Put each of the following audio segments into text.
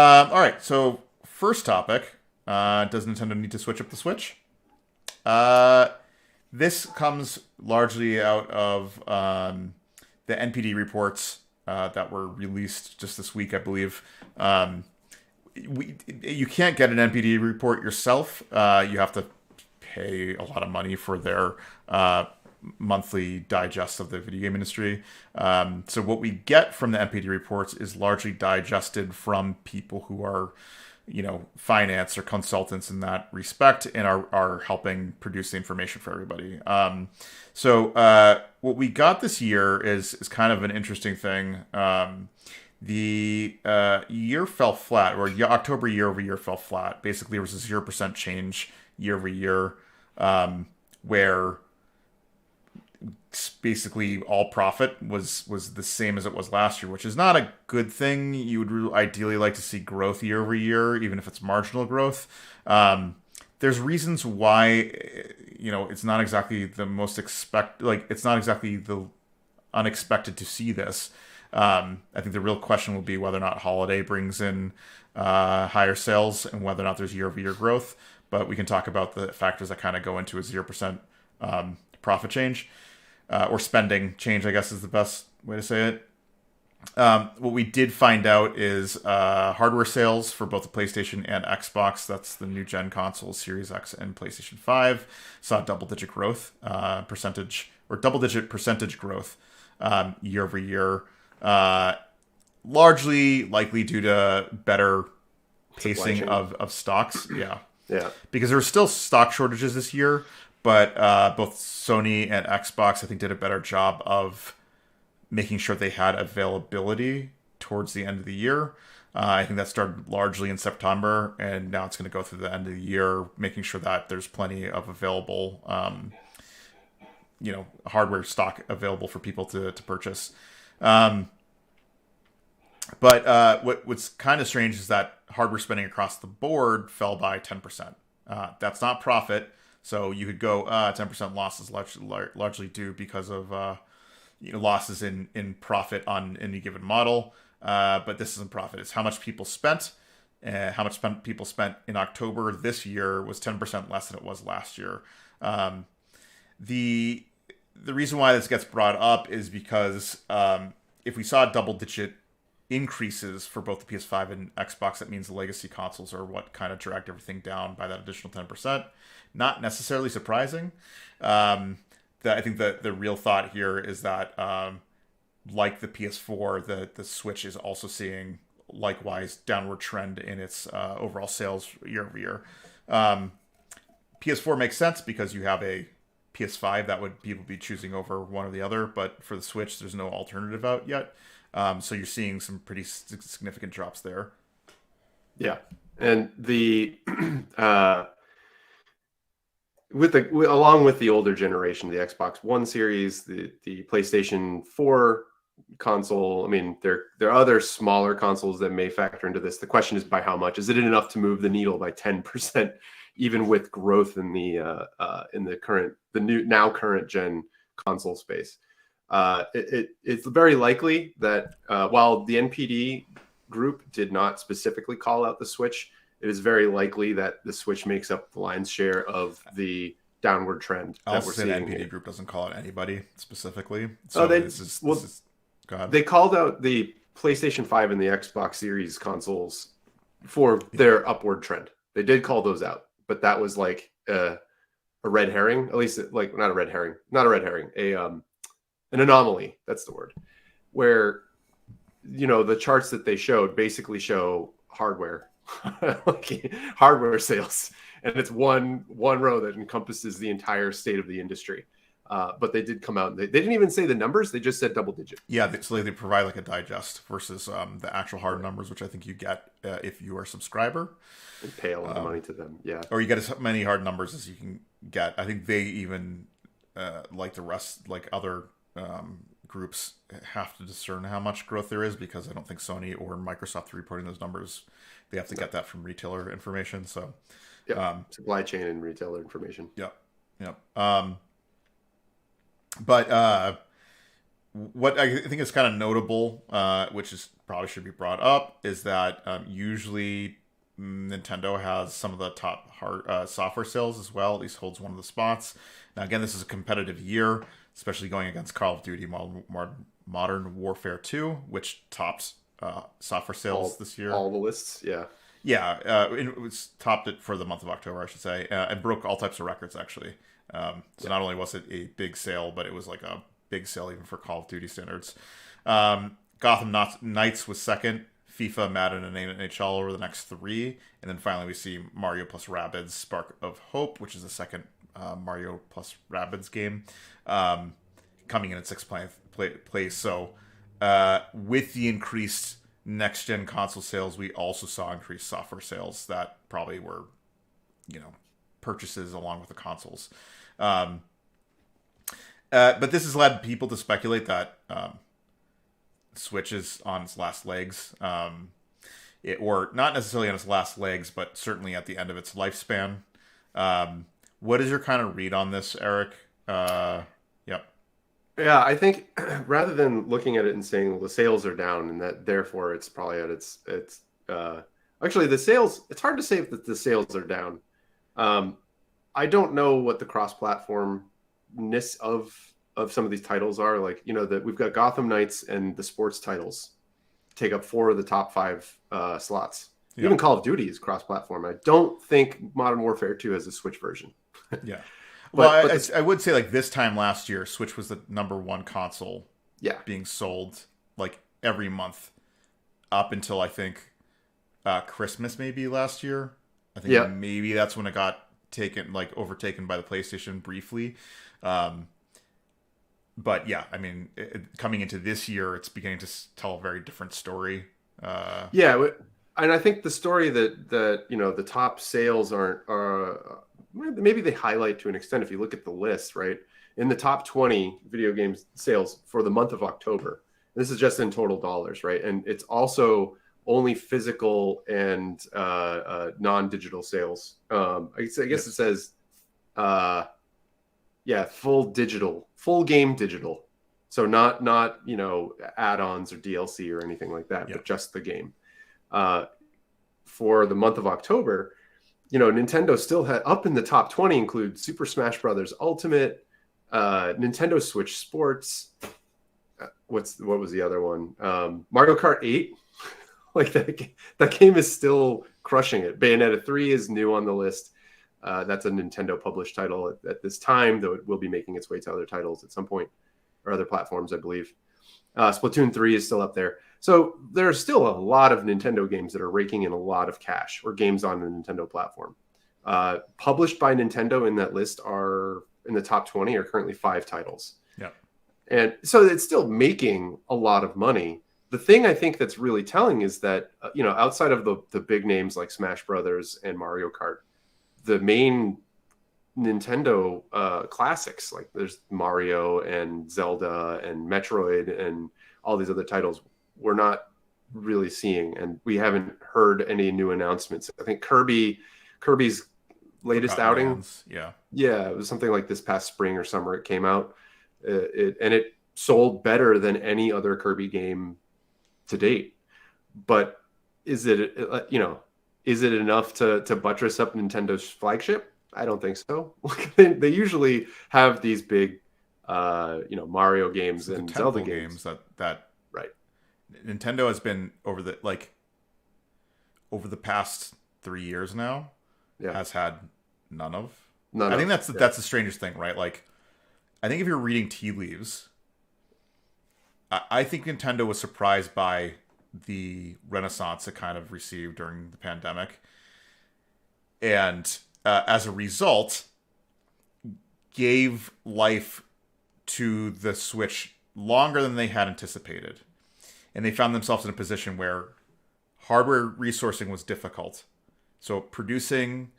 All right, so first topic, does Nintendo need to switch up the Switch? Uh, this comes largely out of the NPD reports that were released just this week, I believe. Um, you can't get an NPD report yourself. You have to pay a lot of money for their monthly digest of the video game industry. So what we get from the NPD reports is largely digested from people who are, finance or consultants in that respect, and are helping produce the information for everybody. So what we got this year is kind of an interesting thing. The year fell flat, or October year over year fell flat. Basically, there was a 0% change year over year, where basically all profit was the same as it was last year, which is not a good thing. You would ideally like to see growth year over year, even if it's marginal growth. There's reasons why, it's not exactly the most it's not exactly the unexpected to see this. I think the real question will be whether or not holiday brings in higher sales and whether or not there's year over year growth. But we can talk about the factors that kind of go into a 0% profit change. Or spending change, I guess is the best way to say it. What we did find out is hardware sales for both the PlayStation and Xbox, that's the new gen consoles, Series X and PlayStation 5, saw double-digit growth, double-digit percentage growth year over year. Largely likely due to better pacing of stocks. Yeah. Yeah. Because there were still stock shortages this year, but both Sony and Xbox, I think, did a better job of making sure they had availability towards the end of the year. I think that started largely in September, and now it's going to go through the end of the year, making sure that there's plenty of available, hardware stock available for people to purchase. But what's kind of strange is that hardware spending across the board fell by 10%. That's not profit. So you could go 10% losses largely due because of losses in profit on any given model. But this isn't profit. It's how much people spent. People spent in October this year was 10% less than it was last year. The reason why this gets brought up is because if we saw double-digit increases for both the PS5 and Xbox, that means the legacy consoles are what kind of dragged everything down by that additional 10%. Not necessarily surprising. I think that the real thought here is that, like the PS4, the Switch is also seeing likewise downward trend in its overall sales year over year. PS4 makes sense because you have a PS5 that would people be choosing over one or the other, but for the Switch, there's no alternative out yet. So you're seeing some pretty significant drops there. Yeah, and the along with the older generation, the Xbox One series, the PlayStation 4 console. I mean, there are other smaller consoles that may factor into this. The question is by how much? Is it enough to move the needle by 10%, even with growth in the current gen console space? It's very likely that while the NPD group did not specifically call out the Switch, it is very likely that the Switch makes up the lion's share of the downward trend that we're seeing. The NPD group doesn't call out anybody specifically. So go ahead. They called out the PlayStation 5 and the Xbox Series consoles for their upward trend. They did call those out, but that was like a red herring, at least not a red herring, an anomaly. That's the word. Where, the charts that they showed basically show hardware sales, and it's one row that encompasses the entire state of the industry. But they did come out. They didn't even say the numbers. They just said double digit. Yeah, so they provide like a digest versus the actual hard numbers, which I think you get if you are a subscriber. And pay a lot of money to them. Yeah, or you get as many hard numbers as you can get. I think they even like the rest, like other groups, have to discern how much growth there is, because I don't think Sony or Microsoft are reporting those numbers. They have to get that from retailer information. So, supply chain and retailer information. Yep. But what I think is kind of notable, which is probably should be brought up, is that usually Nintendo has some of the top software sales as well. At least holds one of the spots. Now, again, this is a competitive year, especially going against Call of Duty Modern Warfare 2, which topped software sales this year. All the lists, yeah. Yeah, it was topped it for the month of October, I should say, and broke all types of records, actually. So not only was it a big sale, but it was like a big sale even for Call of Duty standards. Gotham Knights was second. FIFA, Madden, and NHL were the next three. And then finally we see Mario plus Rabbids Spark of Hope, which is the second Mario plus Rabbids game, coming in at sixth place. So with the increased next-gen console sales, we also saw increased software sales that probably were, purchases along with the consoles. But this has led people to speculate that Switch is on its last legs. Or not necessarily on its last legs, but certainly at the end of its lifespan. What is your kind of read on this, Eric? Yep. Yeah, I think rather than looking at it and saying, well, the sales are down and that therefore it's probably at its actually the sales, it's hard to say that the sales are down. I don't know what the cross-platformness of some of these titles are. Like, that we've got Gotham Knights and the sports titles take up 4 of the top 5 slots. Yeah. Even Call of Duty is cross-platform. I don't think Modern Warfare 2 has a Switch version. Yeah. Well, I would say like this time last year, Switch was the number one console being sold like every month up until I think Christmas maybe last year. I think maybe that's when it got overtaken by the PlayStation briefly. But yeah, I mean, coming into this year, it's beginning to tell a very different story. And I think the story that the top sales aren't maybe they highlight to an extent if you look at the list, right? In the top 20 video game sales for the month of October. This is just in total dollars, right? And it's also only physical and non-digital sales. I guess it says full game digital. So not add-ons or DLC or anything like that, but just the game. For the month of October, Nintendo still had up in the top 20 include Super Smash Brothers Ultimate, Nintendo Switch Sports. What was the other one? Mario Kart 8. Like that game is still crushing it. Bayonetta 3 is new on the list. That's a Nintendo published title at this time, though it will be making its way to other titles at some point or other platforms, I believe. Splatoon 3 is still up there. So there are still a lot of Nintendo games that are raking in a lot of cash, or games on the Nintendo platform. Published by Nintendo in that list are in the top 20 are currently 5 titles. Yeah. And so it's still making a lot of money. The thing I think that's really telling is that, outside of the big names like Smash Brothers and Mario Kart, the main Nintendo classics, like there's Mario and Zelda and Metroid and all these other titles, we're not really seeing, and we haven't heard any new announcements. I think Kirby's latest outing, it was something like this past spring or summer. It came out, it sold better than any other Kirby game to date. But is it enough to buttress up Nintendo's flagship? I don't think so. They usually have these big, Mario games and Zelda games that right. Nintendo has been over the past 3 years now has had none of. I think that's the strangest thing, right? Like, I think if you're reading tea leaves, I think Nintendo was surprised by the renaissance it kind of received during the pandemic, and as a result, gave life to the Switch longer than they had anticipated. And they found themselves in a position where hardware resourcing was difficult. So producing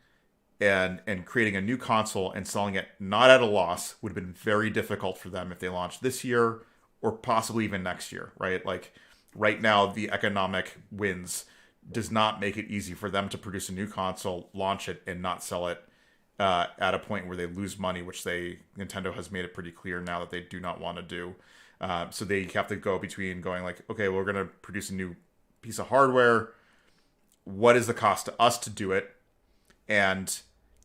and creating a new console and selling it not at a loss would have been very difficult for them if they launched this year or possibly even next year, right? Like right now, the economic winds does not make it easy for them to produce a new console, launch it, and not sell it at a point where they lose money, which Nintendo has made it pretty clear now that they do not want to do. So they have to go between going like, okay, we're going to produce a new piece of hardware. What is the cost to us to do it? And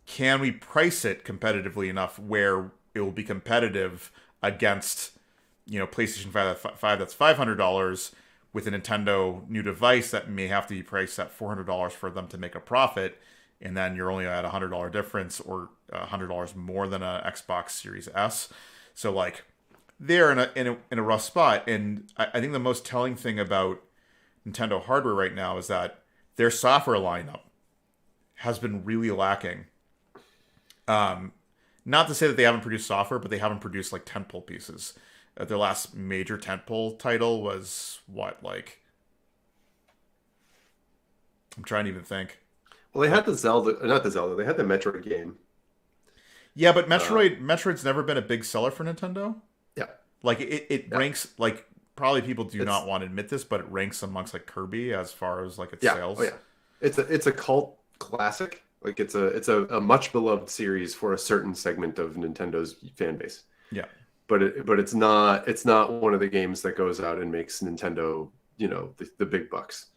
can we price it competitively enough where it will be competitive against, PlayStation 5 that's $500 with a Nintendo new device that may have to be priced at $400 for them to make a profit, and then you're only at $100 difference or $100 more than a Xbox Series S. So like they're in a rough spot, and I think the most telling thing about Nintendo hardware right now is that their software lineup has been really lacking. Not to say that they haven't produced software, but they haven't produced like tentpole pieces. Their last major tentpole title was what, like? I'm trying to even think. Well, they had the Zelda, not the Zelda. They had the Metroid game. Yeah, but Metroid's never been a big seller for Nintendo. Yeah, like it ranks like probably people do not want to admit this, but it ranks amongst like Kirby as far as like its sales. Oh yeah, it's a cult classic. Like it's a much beloved series for a certain segment of Nintendo's fan base. Yeah. But it's not one of the games that goes out and makes Nintendo, the big bucks.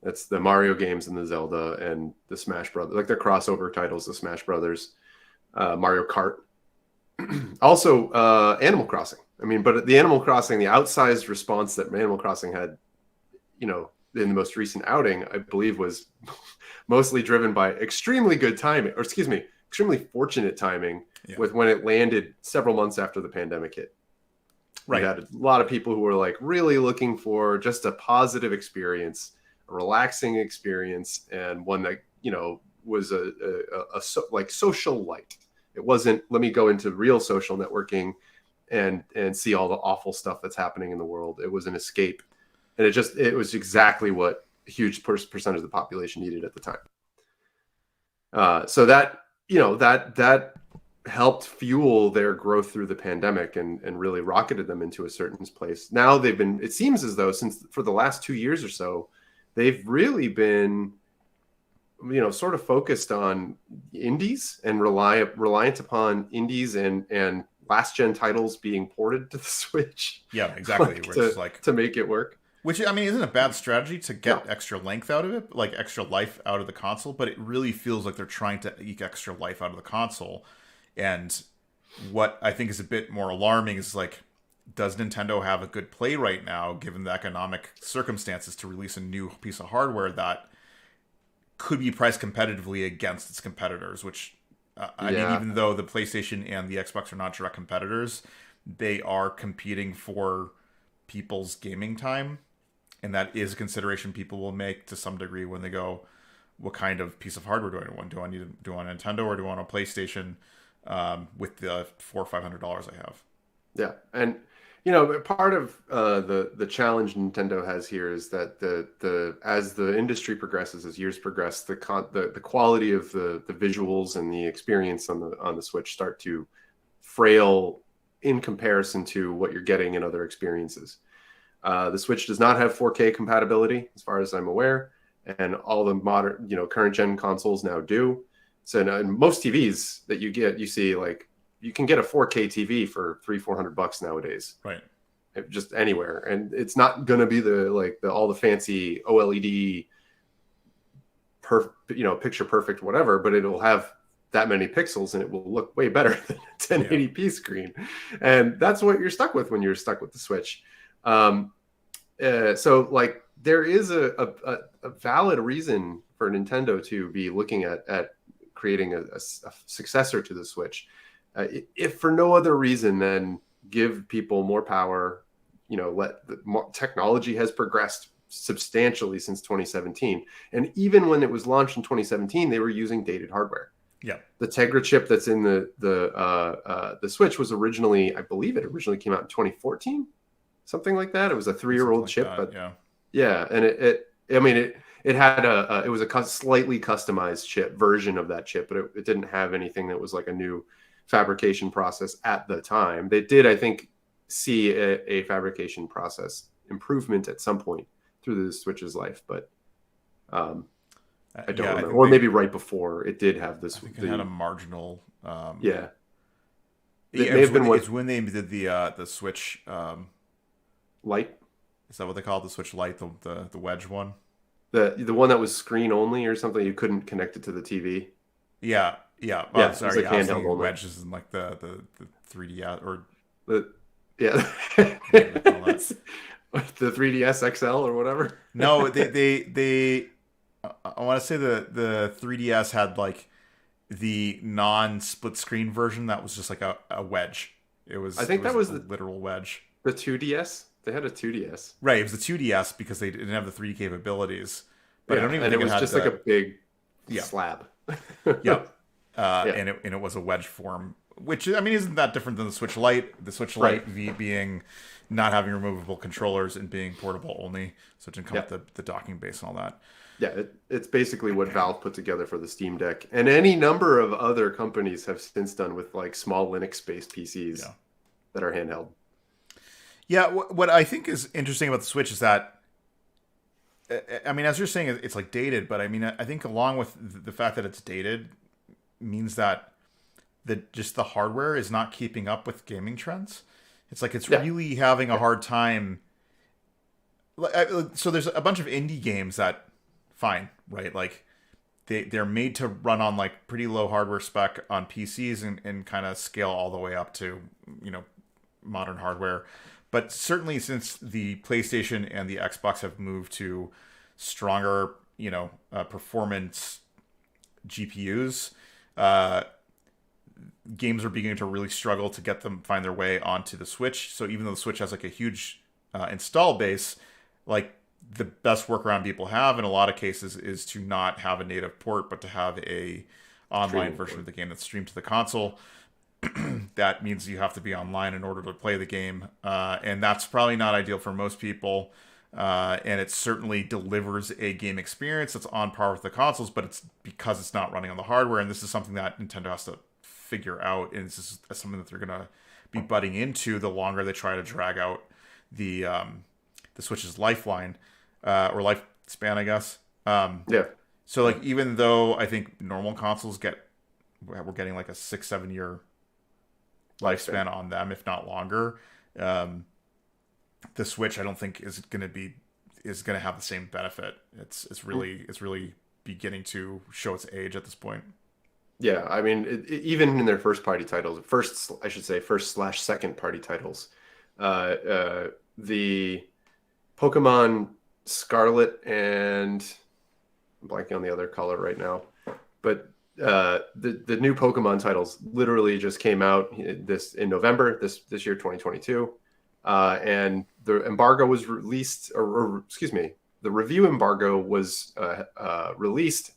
That's the Mario games and the Zelda and the Smash Brothers, like their crossover titles, the Smash Brothers, Mario Kart. Also, Animal Crossing. I mean, but the Animal Crossing, the outsized response that Animal Crossing had, in the most recent outing, I believe was mostly driven by extremely good timing, or excuse me, extremely fortunate timing with when it landed several months after the pandemic hit. Right. We had a lot of people who were like really looking for just a positive experience, a relaxing experience, and one that, was like social light. It wasn't, let me go into real social networking and see all the awful stuff that's happening in the world. It was an escape. And it was exactly what a huge percentage of the population needed at the time. So that, that helped fuel their growth through the pandemic and really rocketed them into a certain place. Now it seems as though for the last 2 years or so, they've really been, sort of focused on indies and reliant upon indies and last gen titles being ported to the Switch. Yeah, exactly. To make it work. Which, I mean, isn't a bad strategy to get extra length out of it, like extra life out of the console, but it really feels like they're trying to eke extra life out of the console. And what I think is a bit more alarming is like, does Nintendo have a good play right now, given the economic circumstances, to release a new piece of hardware that could be priced competitively against its competitors? Which, I mean, even though the PlayStation and the Xbox are not direct competitors, they are competing for people's gaming time. And that is a consideration people will make to some degree when they go, what kind of piece of hardware do I want? Do I want a Nintendo or do I want a PlayStation with the $400 or $500 I have? Yeah, and part of the challenge Nintendo has here is that the as the industry progresses, as years progress, the quality of the visuals and the experience on the Switch start to frail in comparison to what you're getting in other experiences. The Switch does not have 4K compatibility, as far as I'm aware, and all the modern, current gen consoles now do. So in most TVs that you see, like, you can get a 4K TV for $300-400 nowadays, right? Just anywhere, and it's not going to be all the fancy OLED, picture perfect, whatever, but it'll have that many pixels and it will look way better than a 1080p screen, and that's what you're stuck with when you're stuck with the Switch. So like there is a valid reason for Nintendo to be looking at creating a successor to the Switch, if for no other reason than give people more power. Technology has progressed substantially since 2017, and even when it was launched in 2017, they were using dated hardware. Yeah, the Tegra chip that's in the Switch was originally, I believe, it originally came out in 2014. Something like that. It was a 3-year-old chip, but and it had it was a slightly customized chip version of that chip, but it didn't have anything that was like a new fabrication process at the time. They did, I think, see a fabrication process improvement at some point through the Switch's life, but I don't remember. Or maybe right before it did have this. I think it had a marginal. It may have been. It's when they did the Switch Lite. Is that what they call it? The Switch Lite, the wedge one? The one that was screen only or something. You couldn't connect it to the TV. Yeah, yeah. Oh, Yeah, it was sorry. like Yeah, I was handheld thinking only. wedges in like the 3DS or The yeah, whatever they call that. the 3DS XL or whatever. No, they I want to say the 3DS had like the non-split screen version that was just like a wedge. I It think that was was a literal wedge. the 2DS. They had a 2DS. Right, it was the 2DS because they didn't have the 3D capabilities. But I Yeah, don't even and it think it was had just like a big yeah. slab. Yep. Yeah. And it was a wedge form, which I mean isn't that different than the Switch Lite. The Switch Right. Lite V being not having removable controllers and being portable only, so it didn't come Yeah. with the docking base and all that. Yeah, it's basically what Valve put together for the Steam Deck, and any number of other companies have since done with like small Linux-based PCs Yeah. that are handheld. Yeah, what I think is interesting about the Switch is that, I mean, as you're saying, it's like dated, but I mean, I think along with the fact that it's dated means that just the hardware is not keeping up with gaming trends. It's like it's Yeah. really having a hard time. So there's a bunch of indie games that, fine, right? Like they're made to run on like pretty low hardware spec on PCs and kind of scale all the way up to, you know, modern hardware. But certainly since the PlayStation and the Xbox have moved to stronger, you know, performance GPUs, games are beginning to really struggle to find their way onto the Switch. So even though the Switch has like a huge install base, like the best workaround people have in a lot of cases is to not have a native port, but to have a online Streaming version port. of the game that's streamed to the console. That means you have to be online in order to play the game, and that's probably not ideal for most people. And it certainly delivers a game experience that's on par with the consoles, but it's because it's not running on the hardware. And this is something that Nintendo has to figure out, and this is something that they're going to be butting into the longer they try to drag out the Switch's lifeline or lifespan, I guess. Yeah, So like even though I think normal consoles we're getting like a 6-7 year lifespan on them, if not longer. The Switch, I don't think is going to have the same benefit. It's really beginning to show its age at this point. yeah. I mean, even in their first party titles, first/second party titles, the Pokemon Scarlet and I'm blanking on the other color right now, but the new Pokemon titles literally just came out in November this year, 2022, and the embargo was released, or excuse me, the review embargo was released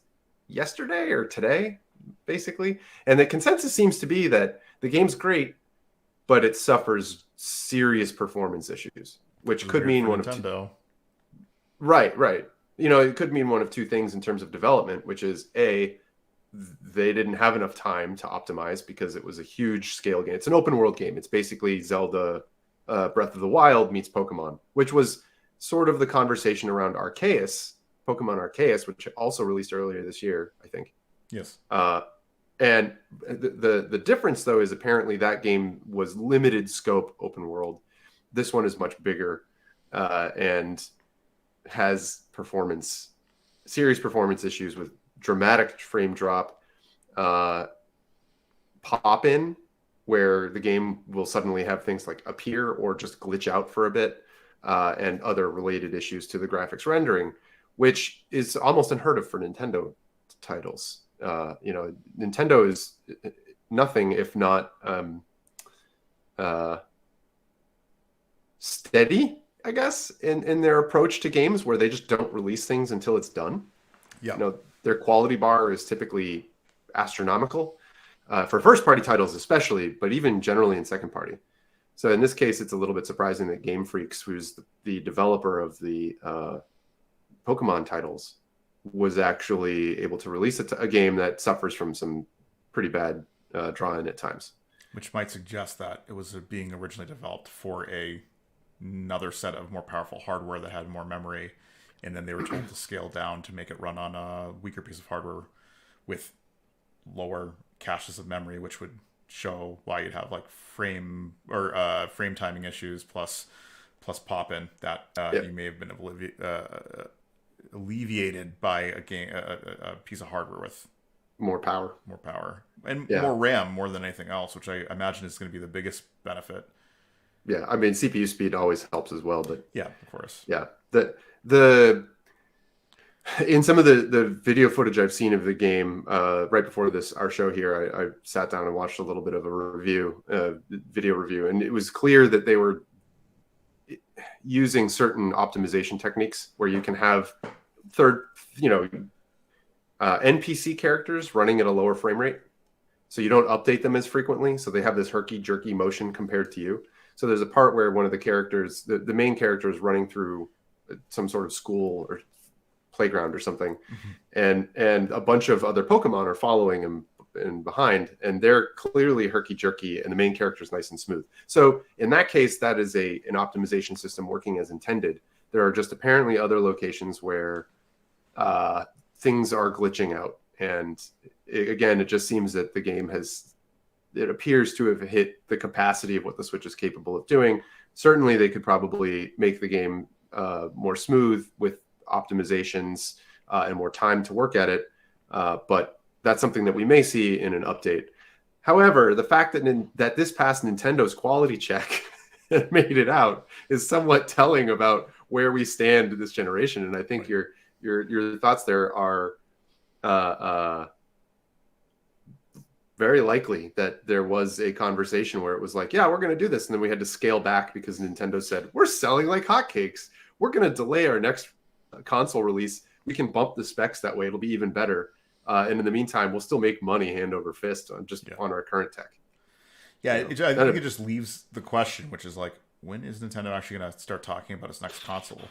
yesterday or today, basically, and the consensus seems to be that the game's great, but it suffers serious performance issues, which could mean one Nintendo. of two. Right. You know, it could mean one of two things in terms of development, which is A, they didn't have enough time to optimize because it was a huge scale game. It's an open world game. It's basically Zelda Breath of the Wild meets Pokemon, which was sort of the conversation around Arceus, Pokemon Arceus, which also released earlier this year, I think. Yes. And the difference, though, is apparently that game was limited scope open world. This one is much bigger and has serious performance issues with dramatic frame drop, pop in, where the game will suddenly have things like appear or just glitch out for a bit, and other related issues to the graphics rendering, which is almost unheard of for Nintendo titles. You know, Nintendo is nothing if not steady, I guess, in their approach to games, where they just don't release things until it's done. Yeah. You know, their quality bar is typically astronomical for first party titles, especially, but even generally in second party. So in this case, it's a little bit surprising that Game Freaks, who's the developer of the Pokemon titles, was actually able to release a game that suffers from some pretty bad drawing at times. Which might suggest that it was being originally developed for another set of more powerful hardware that had more memory, and then they were told to scale down to make it run on a weaker piece of hardware with lower caches of memory, which would show why you'd have like frame timing issues plus plus pop-in that Yeah. you may have been alleviated by a piece of hardware with More power. and Yeah. more RAM more than anything else, which I imagine is going to be the biggest benefit. Yeah. I mean, CPU speed always helps as well, but Yeah, of course. yeah. The in some of the video footage I've seen of the game, right before our show here, I sat down and watched a little bit of a video review, and it was clear that they were using certain optimization techniques where you can have NPC characters running at a lower frame rate, so you don't update them as frequently, so they have this herky jerky motion compared to you. So there's a part where one of the characters, the main character, is running through some sort of school or playground or something, and a bunch of other Pokemon are following him and behind, and they're clearly herky jerky, and the main character is nice and smooth. So in that case, that is an optimization system working as intended. There are just apparently other locations where things are glitching out, and it just seems that the game it appears to have hit the capacity of what the Switch is capable of doing. Certainly, they could probably make the game more smooth with optimizations and more time to work at it, but that's something that we may see in an update. However, the fact that this passed Nintendo's quality check and made it out is somewhat telling about where we stand this generation. And I think your thoughts there are very likely that there was a conversation where it was like, yeah, we're going to do this, and then we had to scale back because Nintendo said, we're selling like hotcakes. We're going to delay our next console release. We can bump the specs that way. It'll be even better. And in the meantime, we'll still make money hand over fist on our current tech. Yeah, I think it just leaves the question, which is like, when is Nintendo actually going to start talking about its next console?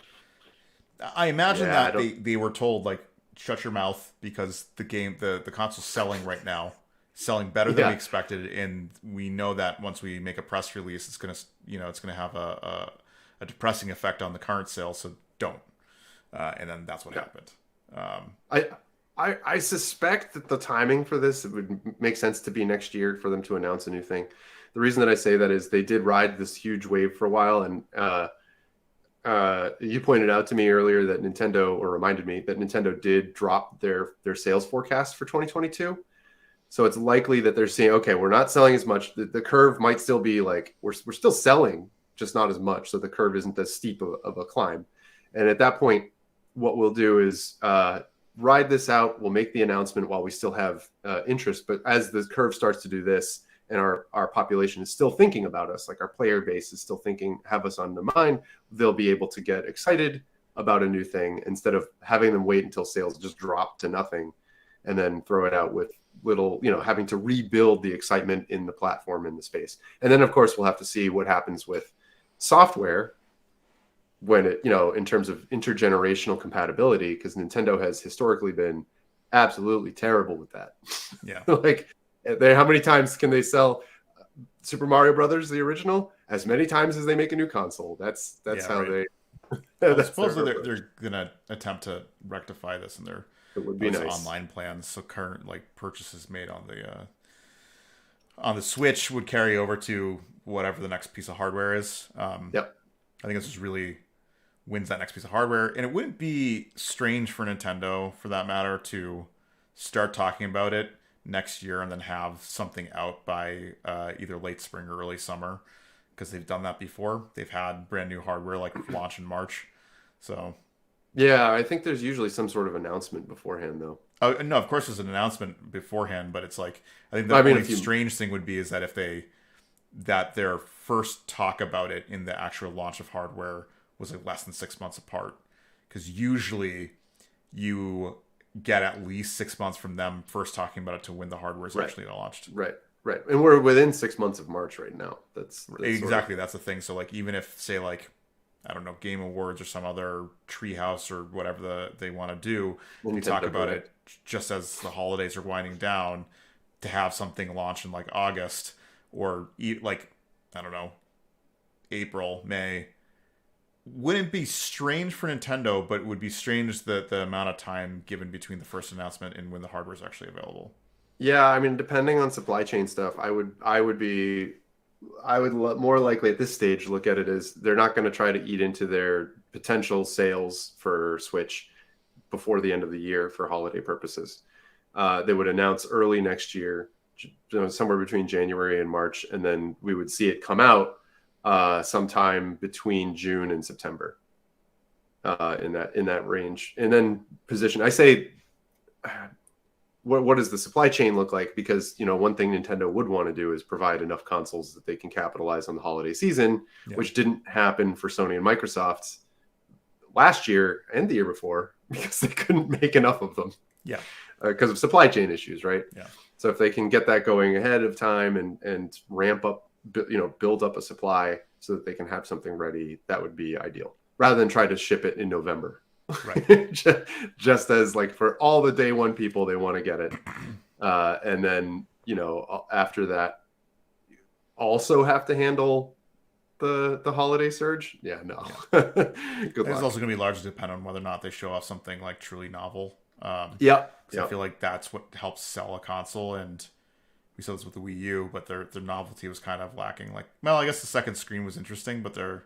I imagine that they were told, like, shut your mouth because the console's selling right now, selling better than we expected, and we know that once we make a press release, it's going to have a depressing effect on the current sales, so don't. And then that's what happened. I suspect that the timing for this, it would make sense to be next year for them to announce a new thing. The reason that I say that is they did ride this huge wave for a while, and you pointed out to me earlier that reminded me that Nintendo did drop their sales forecast for 2022. So it's likely that they're saying, okay, we're not selling as much. The curve might still be like, we're still selling, just not as much. So the curve isn't as steep of a climb. And at that point, what we'll do is ride this out. We'll make the announcement while we still have interest. But as the curve starts to do this, and our population is still thinking about us, like our player base is still have us on the mind, they'll be able to get excited about a new thing instead of having them wait until sales just drop to nothing and then throw it out with little, having to rebuild the excitement in the platform, in the space. And then, of course, we'll have to see what happens with software when it, in terms of intergenerational compatibility, because Nintendo has historically been absolutely terrible with that. Yeah. Like, how many times can they sell Super Mario Brothers, the original? As many times as they make a new console. That's how they. I suppose they're gonna attempt to rectify this in their online plans. So current purchases made on the Switch would carry over to whatever the next piece of hardware is. Yep. I think this just really wins that next piece of hardware, and it wouldn't be strange for Nintendo, for that matter, to start talking about it next year and then have something out by either late spring or early summer, because they've done that before. They've had brand new hardware launch in March. So yeah, I think there's usually some sort of announcement beforehand, though. Oh no, of course there's an announcement beforehand, but it's like, I think the only strange thing would be is that if their first talk about it in the actual launch of hardware was less than 6 months apart, because usually you get at least 6 months from them first talking about it to when the hardware is actually launched. Right. And we're within 6 months of March right now. That's exactly, that's the thing. So even if, say, I don't know, Game Awards or some other treehouse or whatever they want to do, we talk about it just as the holidays are winding down, to have something launch in August or I don't know, April, May. Wouldn't be strange for Nintendo, but it would be strange that the amount of time given between the first announcement and when the hardware is actually available. Yeah, I mean, depending on supply chain stuff, I would be I would more likely at this stage look at it as they're not going to try to eat into their potential sales for Switch before the end of the year for holiday purposes. They would announce early next year, somewhere between January and March, and then we would see it come out sometime between June and September, in that range. And then position. I say, what does the supply chain look like? Because one thing Nintendo would want to do is provide enough consoles that they can capitalize on the holiday season, which didn't happen for Sony and Microsoft last year and the year before because they couldn't make enough of them. Yeah. Because of supply chain issues, right? Yeah. So if they can get that going ahead of time and ramp up, build up a supply so that they can have something ready, that would be ideal. Rather than try to ship it in November. Right. Just as like for all the day one people, they want to get it. And then, after that, also have to handle the holiday surge. Yeah, no. Yeah. Good luck. It's also going to be largely dependent on whether or not they show off something like truly novel. I feel like that's what helps sell a console, and we saw this with the Wii U, but their novelty was kind of lacking. Like, well, I guess the second screen was interesting, but they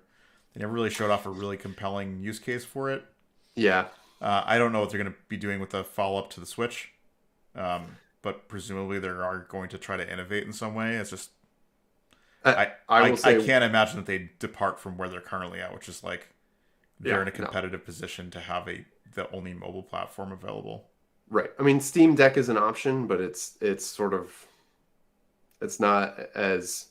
never really showed off a really compelling use case for it. Yeah. I don't know what they're going to be doing with the follow-up to the Switch, but presumably they are going to try to innovate in some way. It's just I can't imagine that they depart from where they're currently at, which is like they're in a competitive position to have the only mobile platform available. Right. I mean, Steam Deck is an option, but it's not as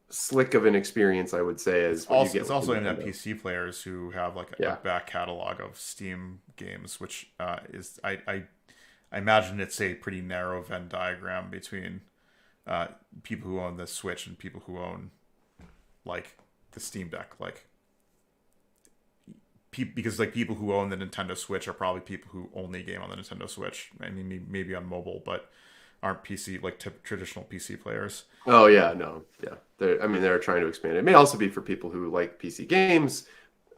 slick of an experience, I would say, as what you get. It's also aimed at PC players who have like a back catalog of Steam games, which is I imagine it's a pretty narrow Venn diagram between people who own the Switch and people who own like the Steam Deck, like because like people who own the Nintendo Switch are probably people who only game on the Nintendo Switch. I mean, maybe on mobile, but aren't PC like traditional PC players. Oh yeah, no, yeah. They're trying to expand it. It may also be for people who like PC games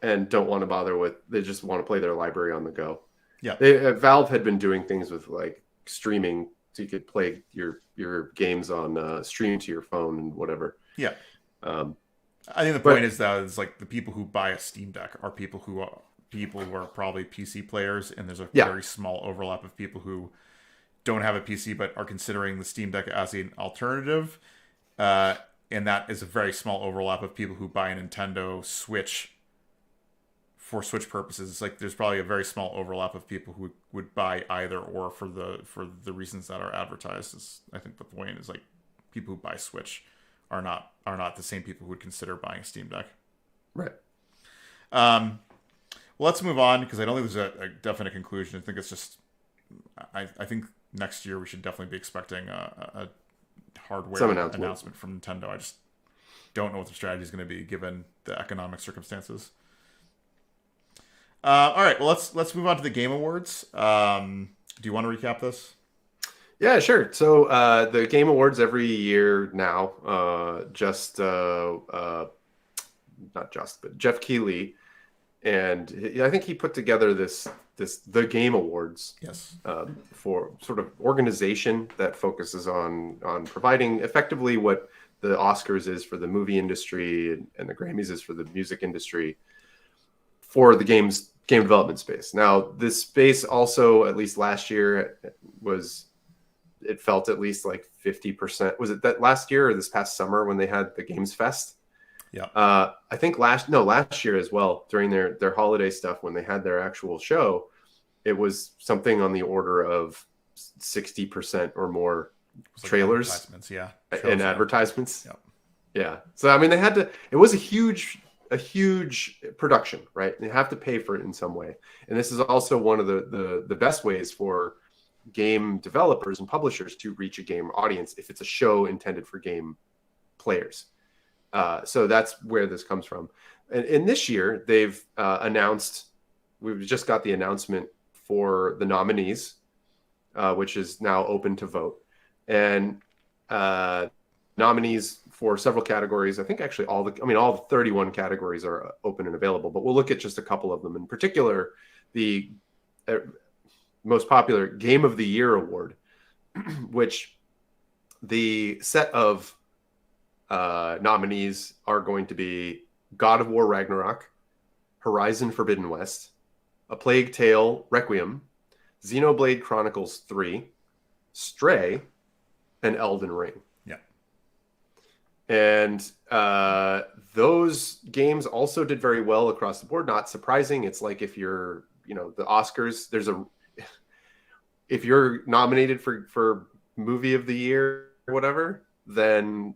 and don't want to bother with. They just want to play their library on the go. Yeah, Valve had been doing things with like streaming, so you could play your games on stream to your phone and whatever. Yeah. I think the point is that it's like the people who buy a Steam Deck are people who are probably PC players, and there's a very small overlap of people who don't have a PC but are considering the Steam Deck as an alternative, and that is a very small overlap of people who buy a Nintendo Switch for Switch purposes. It's like there's probably a very small overlap of people who would buy either or for the reasons that are advertised. I think the point is like people who buy Switch are not the same people who would consider buying a Steam Deck. Right. Well, let's move on because I don't think there's a definite conclusion. I think it's just I think next year we should definitely be expecting a hardware announcement from Nintendo. I just don't know what the strategy is going to be given the economic circumstances. All right, well let's move on to the Game Awards. Do you want to recap this? Yeah, sure. So the Game Awards every year now, but Jeff Keighley, and I think he put together the Game Awards. Yes. For sort of organization that focuses on providing effectively what the Oscars is for the movie industry and the Grammys is for the music industry for the game development space. Now, this space also, at least last year, it felt at least like 50%. Was it that last year or this past summer when they had the Games Fest? Yeah. I think last year as well, during their holiday stuff, when they had their actual show, it was something on the order of 60% or more trailers and advertisements. Yeah. Yeah. So, I mean, it was a huge production, right? They have to pay for it in some way. And this is also one of the best ways for game developers and publishers to reach a game audience if it's a show intended for game players. So that's where this comes from. And this year they've announced, we've just got the announcement for the nominees, which is now open to vote. And nominees for several categories. I think actually all the 31 categories are open and available, but we'll look at just a couple of them. In particular, the most popular Game of the Year award, which the set of nominees are going to be God of War Ragnarok, Horizon Forbidden West, A Plague Tale Requiem, Xenoblade Chronicles 3, Stray, and Elden Ring. Yeah. And those games also did very well across the board. Not surprising. It's like if you're, the Oscars, if you're nominated for movie of the year or whatever, then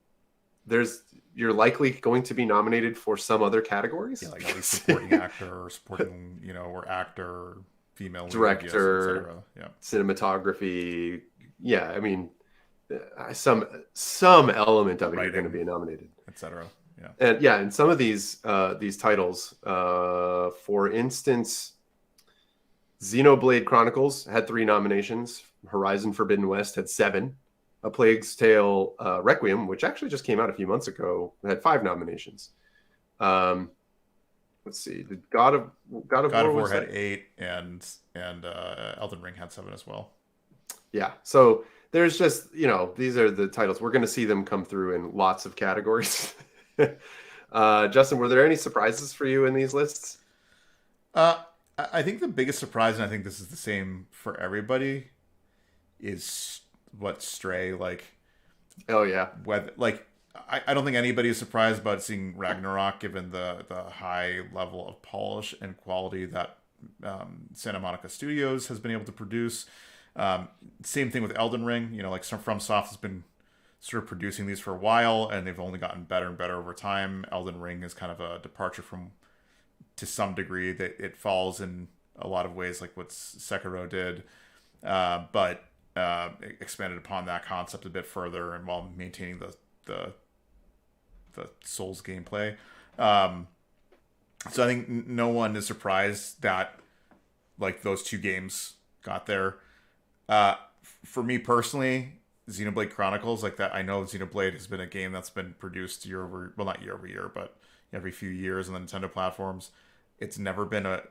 you're likely going to be nominated for some other categories. Yeah, like at least supporting actor or supporting, or actor, female director, lead, yeah, cinematography. Yeah, I mean, some element of it, you're going to be nominated, etc. Yeah, and some of these titles, for instance, Xenoblade Chronicles had 3 nominations. Horizon Forbidden West had 7. A Plague's Tale Requiem, which actually just came out a few months ago, had 5 nominations. Let's see, the God of War had 8, and Elden Ring had 7 as well. Yeah, so there's just, these are the titles. We're going to see them come through in lots of categories. Justin, were there any surprises for you in these lists? I think the biggest surprise, and I think this is the same for everybody, is what Stray, like. Oh yeah. Whether, like, I don't think anybody is surprised about seeing Ragnarok, given the high level of polish and quality that Santa Monica Studios has been able to produce. Same thing with Elden Ring. Like FromSoft has been sort of producing these for a while, and they've only gotten better and better over time. Elden Ring is kind of a departure from, to some degree, that it falls in a lot of ways like what Sekiro did, but expanded upon that concept a bit further, and while maintaining the Souls gameplay. So I think no one is surprised that like those 2 games got there. For me personally, Xenoblade Chronicles, like that, I know Xenoblade has been a game that's been produced not year over year, but every few years on the Nintendo platforms. It's never been a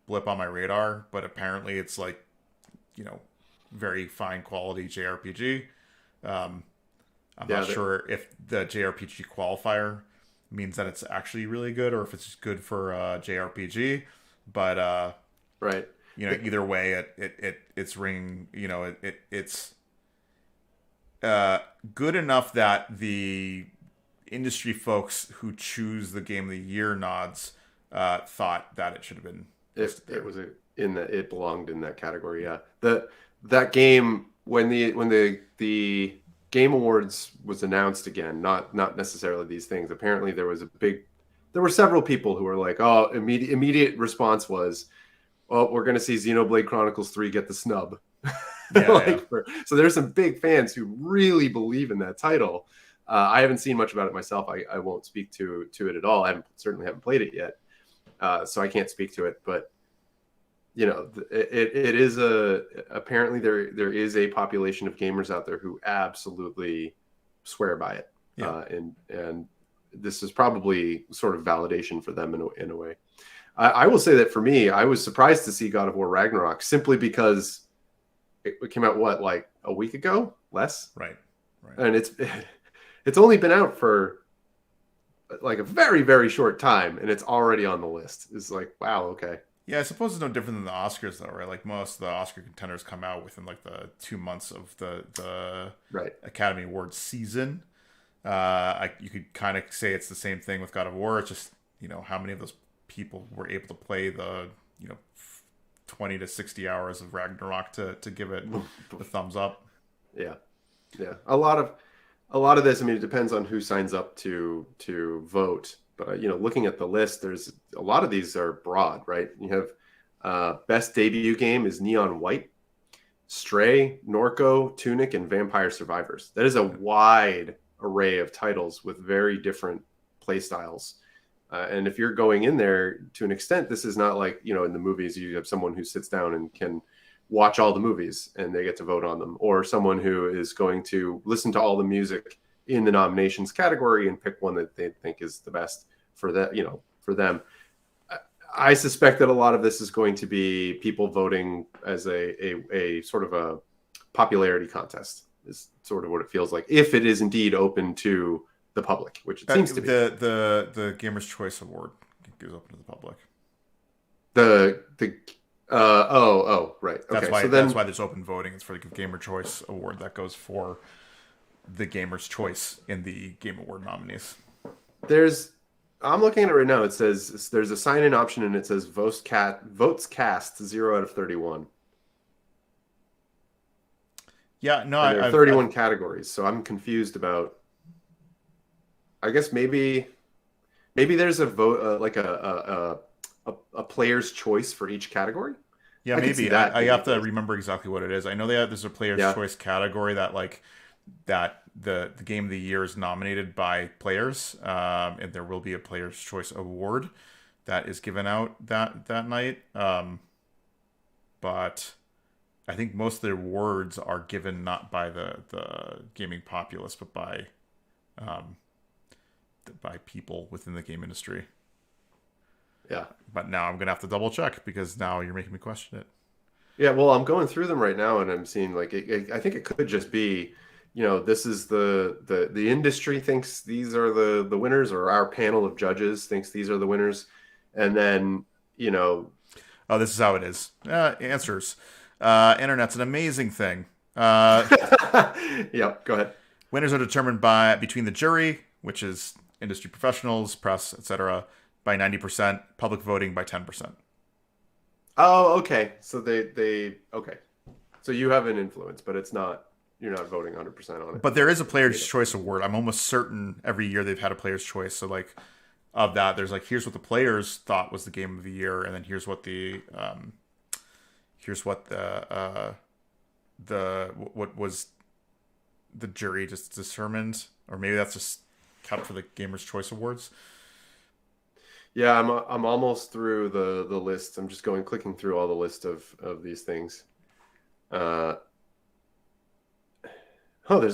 blip on my radar, but apparently it's like, very fine quality JRPG. I'm not sure if the JRPG qualifier means that it's actually really good, or if it's just good for JRPG. But right, either way, it's ringing. It's good enough that the industry folks who choose the Game of the Year nods thought that it should have been. It belonged in that category. Yeah, that game, when the Game Awards was announced again, not necessarily these things. Apparently, there were several people who were like, "Oh," immediate response was, "Oh, we're going to see Xenoblade Chronicles 3 get the snub." Yeah, so there's some big fans who really believe in that title. I haven't seen much about it myself. I won't speak to it at all. Certainly haven't played it yet, so I can't speak to it. But it is apparently there is a population of gamers out there who absolutely swear by it. Yeah. And this is probably sort of validation for them in a way. I will say that for me, I was surprised to see God of War Ragnarok, simply because it came out like a week ago, less. Right. And it's only been out for like a very, very short time, and it's already on the list. It's like, wow, okay. Yeah, I suppose it's no different than the Oscars, though, right? Like most of the Oscar contenders come out within like the 2 months of the right. Academy Awards season. You could kind of say it's the same thing with God of War. It's just, how many of those people were able to play the 20 to 60 hours of Ragnarok to give it the thumbs up. Yeah. A lot of this, I mean, it depends on who signs up to vote. But looking at the list, there's a lot of these are broad, right? You have best debut game is Neon White, Stray, Norco, Tunic, and Vampire Survivors. That is a wide array of titles with very different play styles. And if you're going in there, to an extent, this is not like, in the movies, you have someone who sits down and can watch all the movies and they get to vote on them, or someone who is going to listen to all the music in the nominations category and pick one that they think is the best for that, for them. I suspect that a lot of this is going to be people voting as a sort of a popularity contest, is sort of what it feels like, if it is indeed open to the public, which it seems to be. The Gamers' Choice Award goes open to the public. Right. Okay. That's why so then, that's why there's open voting. It's for the Gamer Choice Award that goes for the Gamer's Choice in the Game Award nominees. I'm looking at it right now. It says there's a sign-in option, and it says votes cast 0 out of 31. Yeah, no, and there are 31 categories, so I'm confused about. I guess maybe there's a vote like a player's choice for each category. Yeah, maybe. I have to remember exactly what it is. I know there's a player's choice category that the game of the year is nominated by players, and there will be a player's choice award that is given out that night. But I think most of the awards are given not by the gaming populace, but by people within the game industry. Yeah. But now I'm going to have to double check because now you're making me question it. Yeah, well, I'm going through them right now and I'm seeing I think it could just be, this is the industry thinks these are the winners, or our panel of judges thinks these are the winners. And then, Oh, this is how it is. Answers. Internet's an amazing thing. Yep, go ahead. Winners are determined between the jury, which is industry professionals, press, etc., by 90%, public voting by 10%. Oh, okay. So they okay. So you have an influence, but you're not voting 100% on it. But there is a Player's Choice Award. I'm almost certain every year they've had a Player's Choice. So of that, there's here's what the players thought was the game of the year, and then here's what what was the jury just determined, or maybe that's just kept for the Gamers' Choice Awards. Yeah, I'm almost through the list. I'm just clicking through all the list of these things. There's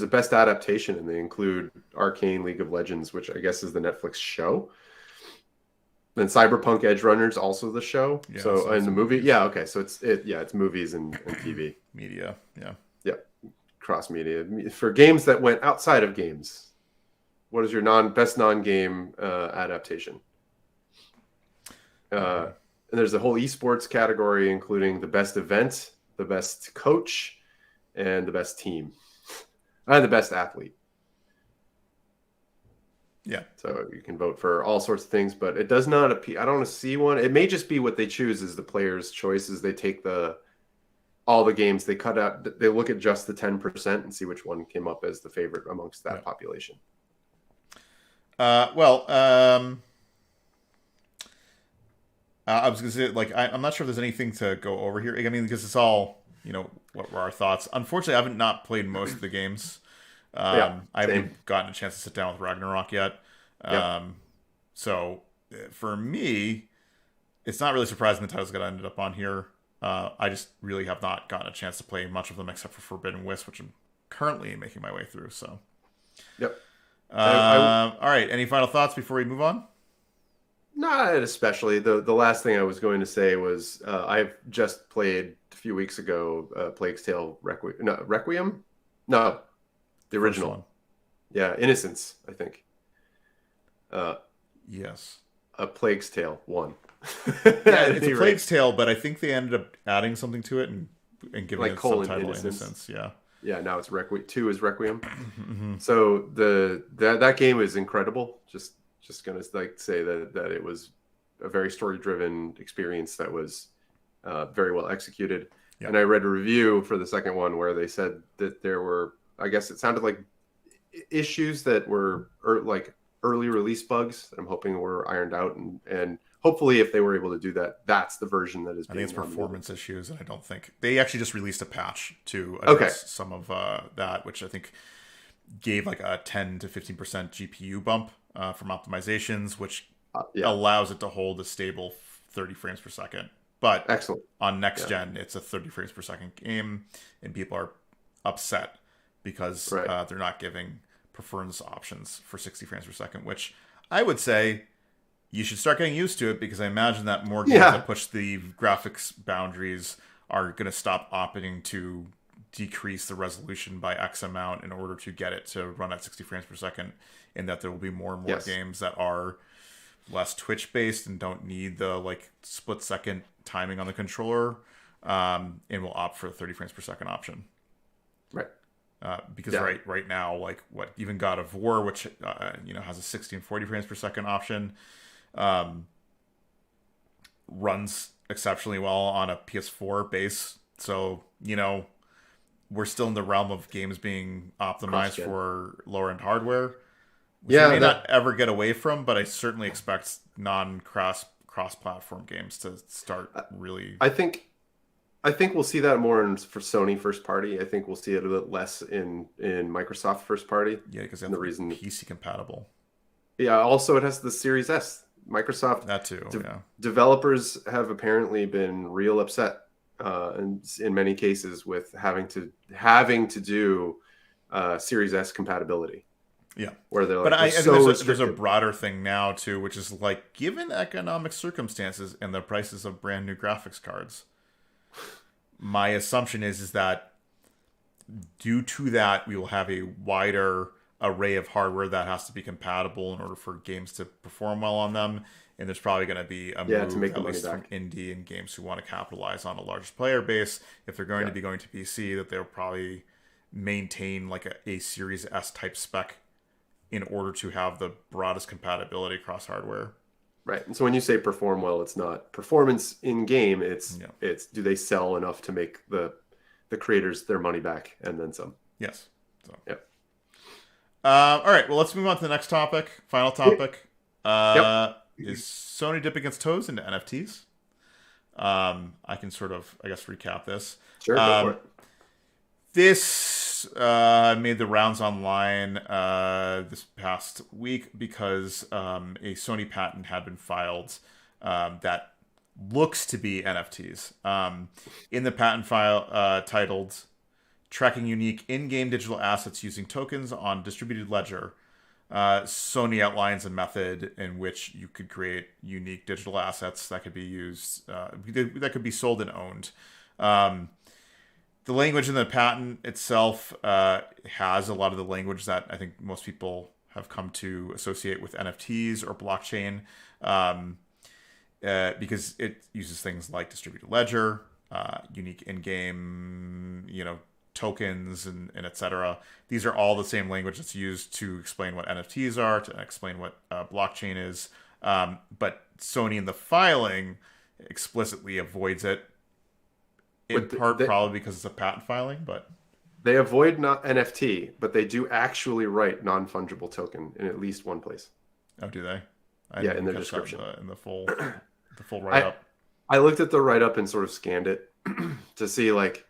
a best adaptation, and they include Arcane League of Legends, which I guess is the Netflix show. Then Cyberpunk Edge Runners, also the show. Yeah, so in the movie, okay. So it's movies and TV. Media, yeah. Yeah, cross media. For games that went outside of games, what is your best non-game adaptation? And there's a whole esports category, including the best event, the best coach, and the best team, and the best athlete. Yeah. So you can vote for all sorts of things, but it does not appear. I don't see one. It may just be what they choose is the player's choices. They take all the games, they cut out, they look at just the 10% and see which one came up as the favorite amongst that population. I was going to say, I'm not sure if there's anything to go over here. I mean, because it's all, what were our thoughts. Unfortunately, I haven't not played most of the games. I haven't gotten a chance to sit down with Ragnarok yet. So for me, it's not really surprising the titles got ended up on here. I just really have not gotten a chance to play much of them except for Forbidden Wisp, which I'm currently making my way through. So, yep. All right. Any final thoughts before we move on? Not especially. The last thing I was going to say was I've just played a few weeks ago Plague's Tale Requiem? No, the original one. Yeah, Innocence, I think. Yes. A Plague's Tale 1. Yeah, it's a Plague's Tale, but I think they ended up adding something to it and giving it subtitle Innocence. Yeah. Yeah, now it's Requiem. 2 is Requiem. Mm-hmm. So that game is incredible. Just gonna say that it was a very story-driven experience that was very well executed. Yeah. And I read a review for the second one where they said that there were, I guess it sounded like issues that were early release bugs that I'm hoping were ironed out, and hopefully if they were able to do that, that's the version that is. I think it's performance issues, and I don't think they actually just released a patch to address some of that, which I think gave a 10 to 15% GPU bump from optimizations, which allows it to hold a stable 30 frames per second. But excellent on next gen, it's a 30 frames per second game, and people are upset because they're not giving performance options for 60 frames per second, which I would say you should start getting used to it, because I imagine that more games that push the graphics boundaries are going to stop opting to decrease the resolution by X amount in order to get it to run at 60 frames per second, and that there will be more and more games that are less Twitch based and don't need the like split second timing on the controller, and will opt for the 30 frames per second option. Right. Because right now, like even God of War, which has a 60 and 40 frames per second option, runs exceptionally well on a PS4 base. So we're still in the realm of games being optimized for lower end hardware, which we may not ever get away from, but I certainly expect non-cross platform games to start really. I think we'll see that more for Sony first party. I think we'll see it a bit less in Microsoft first party. Yeah, because the reason PC compatible. Yeah. Also, it has the Series S. Microsoft. That too. Developers have apparently been real upset, in many cases, with having to do Series S compatibility. Yeah, where they're like, but I think there's a broader thing now too, which is like, given economic circumstances and the prices of brand new graphics cards, my assumption is that due to that, we will have a wider array of hardware that has to be compatible in order for games to perform well on them. And there's probably going to be a move, to make at least from indie and games who want to capitalize on a largest player base. If they're going to be going to PC, that they'll probably maintain like a Series S type spec in order to have the broadest compatibility across hardware. Right. And so when you say perform well, it's not performance in game. It's do they sell enough to make the creators their money back and then some. Yes. So. Yep. All right. Well, let's move on to the next topic. Final topic. Is Sony dipping its toes into NFTs? I can sort of, I guess, recap this. Sure. Go for it. This made the rounds online this past week because a Sony patent had been filed that looks to be NFTs. In the patent file titled "Tracking Unique In-Game Digital Assets Using Tokens on Distributed Ledger," Sony outlines a method in which you could create unique digital assets that could be used, that could be sold and owned. The language in the patent itself has a lot of the language that I think most people have come to associate with NFTs or blockchain, because it uses things like distributed ledger, unique in-game, tokens, and etc. These are all the same language that's used to explain what NFTs are, to explain what blockchain is. But Sony in the filing explicitly avoids it. Probably because it's a patent filing, but they avoid not NFT, but they do actually write non-fungible token in at least one place. Oh, do they? In their description, in the full write-up. I looked at the write-up and sort of scanned it to see, like,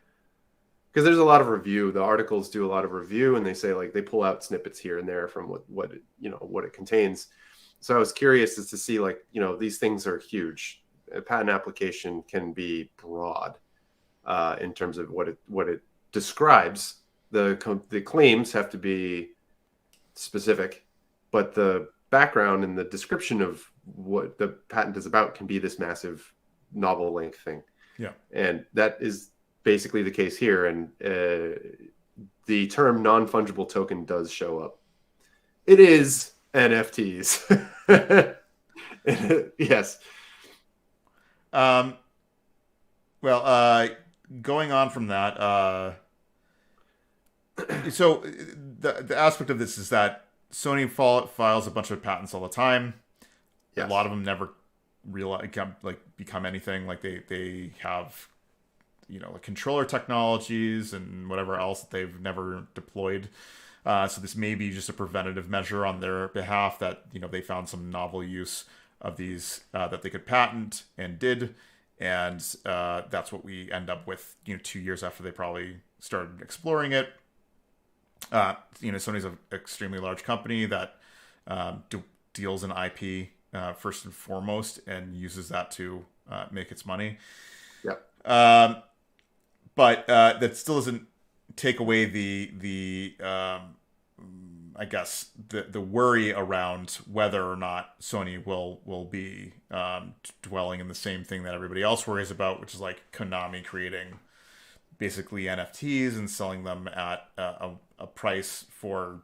because there's a lot of review. The articles do a lot of review, and they say, like, they pull out snippets here and there from what it contains. So I was curious as to see, like, these things are huge. A patent application can be broad. In terms of what it describes, the claims have to be specific, but the background and the description of what the patent is about can be this massive novel length thing. Yeah, and that is basically the case here. And the term non-fungible token does show up. It is NFTs. Yes. Going on from that, so the aspect of this is that Sony files a bunch of patents all the time. Yes. A lot of them never become anything. Like they have, like controller technologies and whatever else that they've never deployed. So this may be just a preventative measure on their behalf that they found some novel use of these that they could patent and did. And that's what we end up with, 2 years after they probably started exploring it. Sony's an extremely large company that deals in IP first and foremost and uses that to make its money. Yeah. But that still doesn't take away the I guess the worry around whether or not Sony will be dwelling in the same thing that everybody else worries about, which is like Konami creating basically NFTs and selling them at a price for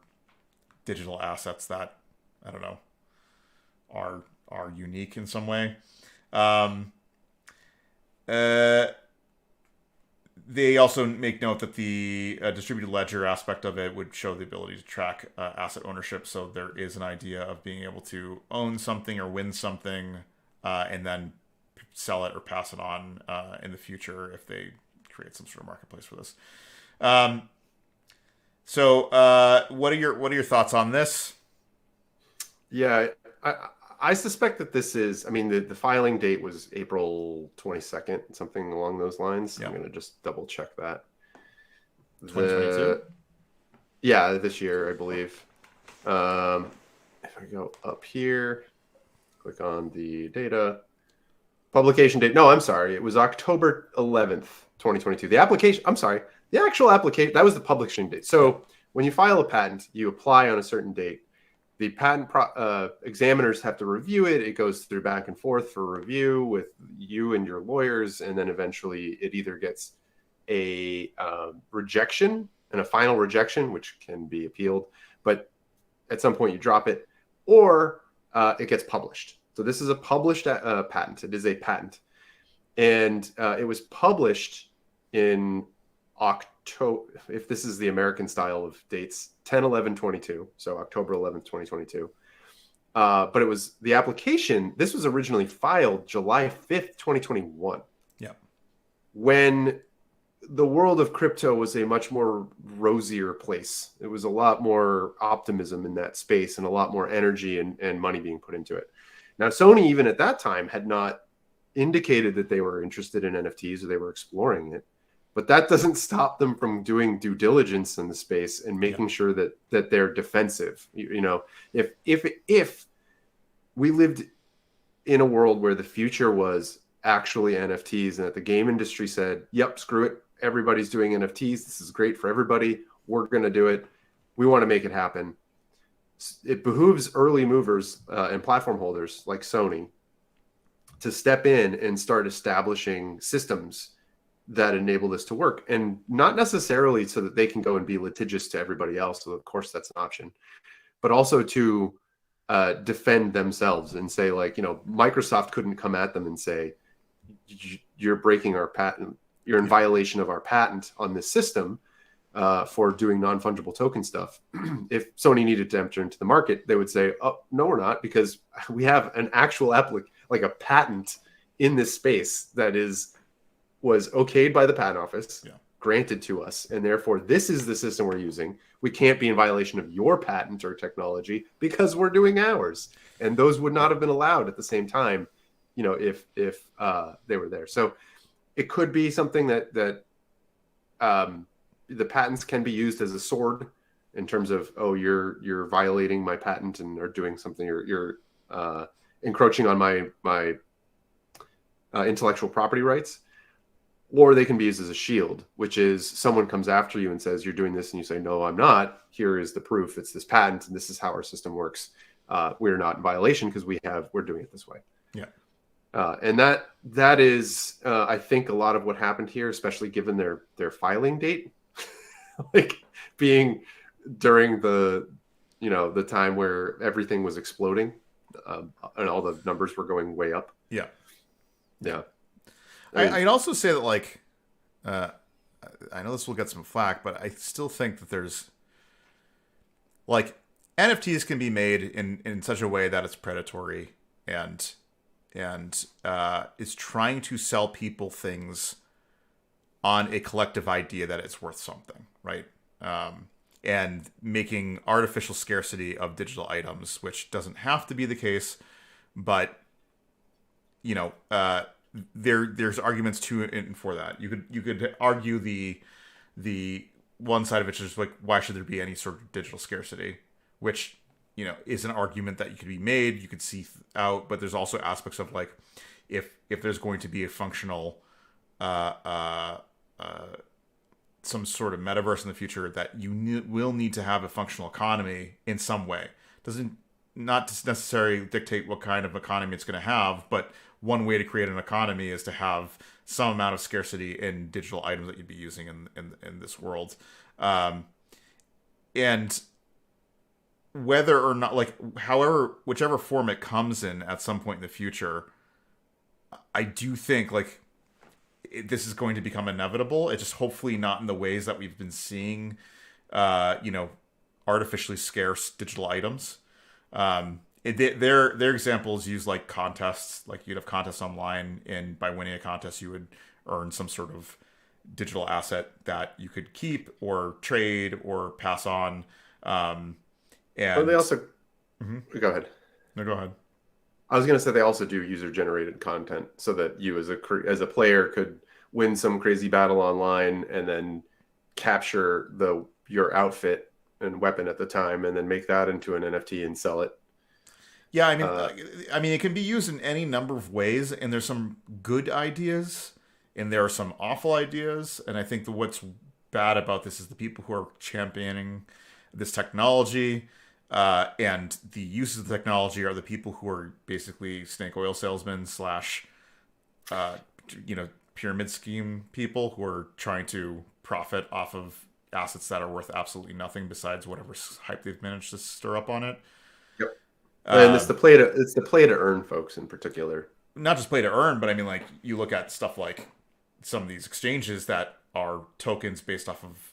digital assets that, I don't know, are unique in some way. Um, uh, they also make note that the distributed ledger aspect of it would show the ability to track asset ownership. So there is an idea of being able to own something or win something and then sell it or pass it on in the future if they create some sort of marketplace for this. So what are your thoughts on this? Yeah, I suspect that this is, I mean, the filing date was April 22nd, something along those lines. Yeah. I'm going to just double check that. 2022? Yeah, this year, I believe. If I go up here, click on the data, publication date. No, I'm sorry. It was October 11th, 2022. The application, I'm sorry, the actual application, that was the publishing date. So when you file a patent, you apply on a certain date. The patent examiners have to review it. It goes through back and forth for review with you and your lawyers. And then eventually it either gets a rejection and a final rejection, which can be appealed. But at some point you drop it, or it gets published. So this is a published patent. It is a patent. And it was published in October, if this is the American style of dates, 10/11/22, so October 11th, 2022. But it was the application, this was originally filed July 5th, 2021. Yeah. When the world of crypto was a much more rosier place. It was a lot more optimism in that space and a lot more energy and money being put into it. Now, Sony, even at that time, had not indicated that they were interested in NFTs or they were exploring it. But that doesn't stop them from doing due diligence in the space and making sure that they're defensive. You know, if we lived in a world where the future was actually NFTs and that the game industry said, yep, screw it, everybody's doing NFTs, this is great for everybody, we're going to do it, we want to make it happen. It behooves early movers and platform holders like Sony to step in and start establishing systems that enable this to work, and not necessarily so that they can go and be litigious to everybody else. So of course that's an option, but also to defend themselves and say, like, you know, Microsoft couldn't come at them and say, you're breaking our patent, you're in violation of our patent on this system for doing non-fungible token stuff. If Sony needed to enter into the market, they would say, oh, no, we're not, because we have an actual like a patent in this space that was okayed by the patent office, granted to us, and therefore this is the system we're using. We can't be in violation of your patent or technology because we're doing ours. And those would not have been allowed at the same time, you know, if they were there. So it could be something that the patents can be used as a sword in terms of, oh, you're violating my patent and are doing something, you're encroaching on my intellectual property rights. Or they can be used as a shield, which is someone comes after you and says, you're doing this, and you say, no, I'm not. Here is the proof. It's this patent, and this is how our system works. We're not in violation because we're doing it this way. Yeah. And that is, I think, a lot of what happened here, especially given their filing date, like being during the time where everything was exploding, and all the numbers were going way up. Yeah. Yeah. I'd also say that, like, I know this will get some flack, but I still think that there's, like, NFTs can be made in such a way that it's predatory and is trying to sell people things on a collective idea that it's worth something, right? And making artificial scarcity of digital items, which doesn't have to be the case, but, you know, there's arguments to and for that. You could argue the one side of it is like, why should there be any sort of digital scarcity, which, you know, is an argument that you could be made, you could see out, but there's also aspects of, like, if there's going to be a functional some sort of metaverse in the future, that you will need to have a functional economy in some way. Doesn't not necessarily dictate what kind of economy it's going to have, but one way to create an economy is to have some amount of scarcity in digital items that you'd be using in this world. And whether or not, like, however, whichever form it comes in at some point in the future, I do think, like, this is going to become inevitable. It's just hopefully not in the ways that we've been seeing, artificially scarce digital items. Their examples use like contests, like you'd have contests online, and by winning a contest, you would earn some sort of digital asset that you could keep or trade or pass on. And they also Mhm. go ahead. No, go ahead. I was going to say they also do user-generated content so that you as a player could win some crazy battle online and then capture your outfit and weapon at the time and then make that into an NFT and sell it. Yeah, I mean, it can be used in any number of ways, and there's some good ideas, and there are some awful ideas, and I think what's bad about this is the people who are championing this technology and the uses of the technology are the people who are basically snake oil salesmen slash, pyramid scheme people who are trying to profit off of assets that are worth absolutely nothing besides whatever hype they've managed to stir up on it. Yep. And it's the play to earn folks in particular. Not just play to earn, but I mean, like, you look at stuff like some of these exchanges that are tokens based off of,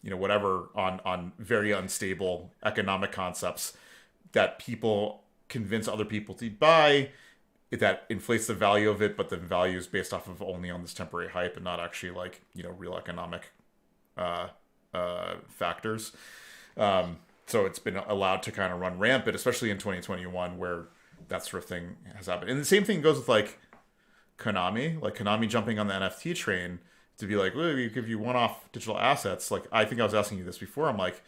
whatever, on very unstable economic concepts that people convince other people to buy, that inflates the value of it, but the value is based off of only on this temporary hype and not actually, like, real economic factors. So it's been allowed to kind of run rampant, especially in 2021, where that sort of thing has happened. And the same thing goes with like Konami jumping on the NFT train to be like, well, we give you one-off digital assets. Like, I think I was asking you this before. I'm like,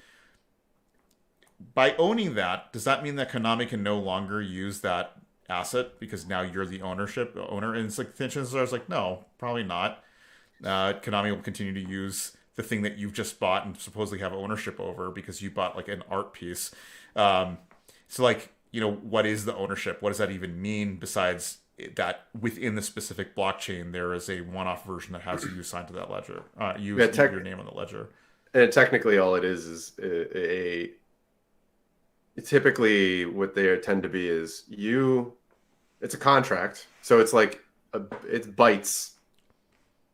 by owning that, does that mean that Konami can no longer use that asset because now you're the owner? And it's like, the chances are, I was like, no, probably not. Konami will continue to use the thing that you've just bought and supposedly have ownership over because you bought like an art piece. So like, what is the ownership? What does that even mean besides that within the specific blockchain, there is a one-off version that has you signed to that ledger, your name on the ledger. And technically all it is typically what they tend to be is it's a contract. So it's like it's bytes.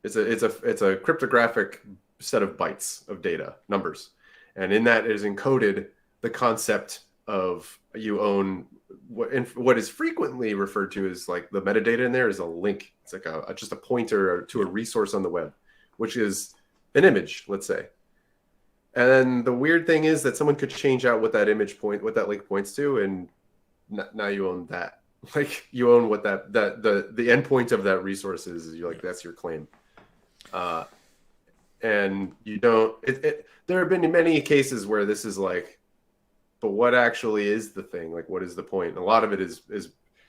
It's a cryptographic set of bytes of data, numbers. And in that is encoded the concept of you own what is frequently referred to as like the metadata in there is a link. It's like just a pointer to a resource on the web, which is an image, let's say. And then the weird thing is that someone could change out what that link points to, and now you own that. Like, you own what the endpoint of that resource is. You're like, that's your claim. And you don't. There have been many cases where this is like, but what actually is the thing? Like, what is the point? And a lot of it is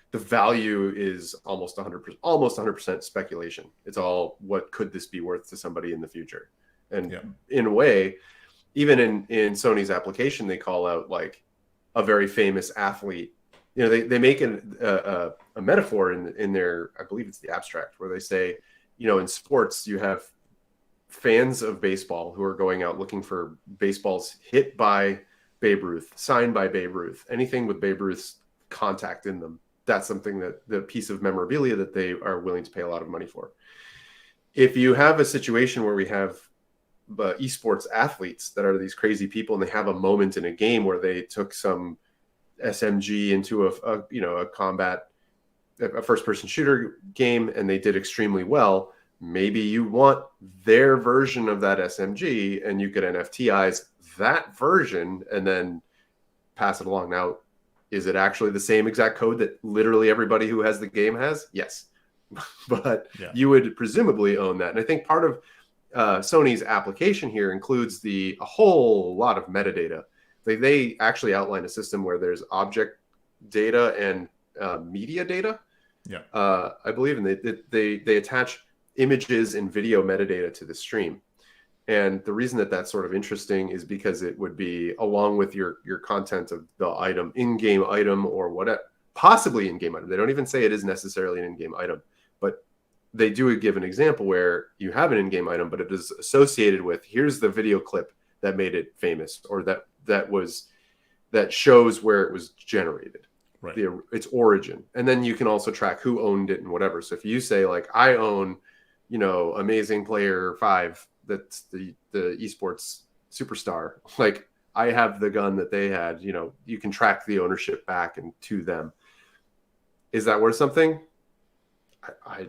the value is almost 100% speculation. It's all, what could this be worth to somebody in the future? And in a way, even in Sony's application, they call out like a very famous athlete. They make a metaphor in their, I believe it's the abstract, where they say, in sports, you have fans of baseball who are going out looking for baseballs hit by Babe Ruth, signed by Babe Ruth, anything with Babe Ruth's contact in them. That's something that the piece of memorabilia that they are willing to pay a lot of money for. If you have a situation where we have esports athletes that are these crazy people, and they have a moment in a game where they took some SMG into a combat, a first-person shooter game, and they did extremely well. Maybe you want their version of that SMG, and you could NFTize that version and then pass it along. Now, is it actually the same exact code that literally everybody who has the game has? Yes. But you would presumably own that. And I think part of Sony's application here includes a whole lot of metadata. They actually outline a system where there's object data and media data. I believe, and they attach images and video metadata to the stream. And the reason that that's sort of interesting is because it would be along with your content of the item, in-game item, or possibly in-game item. They don't even say it is necessarily an in-game item, but they do give an example where you have an in-game item, but it is associated with, here's the video clip that made it famous, or that shows where it was generated, Right. its origin. And then you can also track who owned it and whatever. So if you say like, I own, Amazing Player 5, that's the esports superstar, like I have the gun that they had, you can track the ownership back and to them. Is that worth something? I